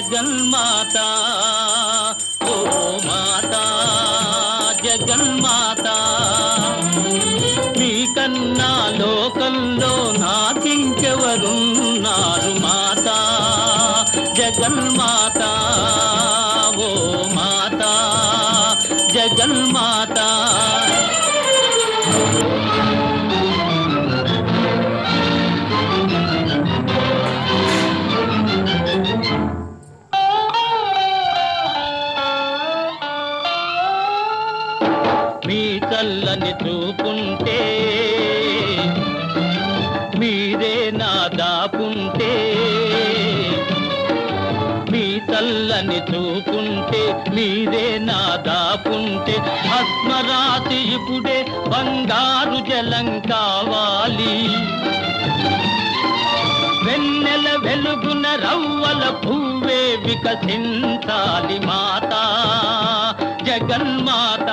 జగన్మాత ఓ మాత జగన్మాత మీకన్నా లోకంలో నాకింకెవరున్నారు మాత జగన్మాత ఓ మాత జగన్మాత మీ చల్లని చూపుంటే మీరే నా దాపుంటే మీ చల్లని చూపుంటే మీరే నా దాపుంటే భస్మరాతి ఇప్పుడే బంగారు జలం కావాలి వెన్నెల వెలుగున రవ్వల పువ్వే వికసించాలి మాత జగన్మాత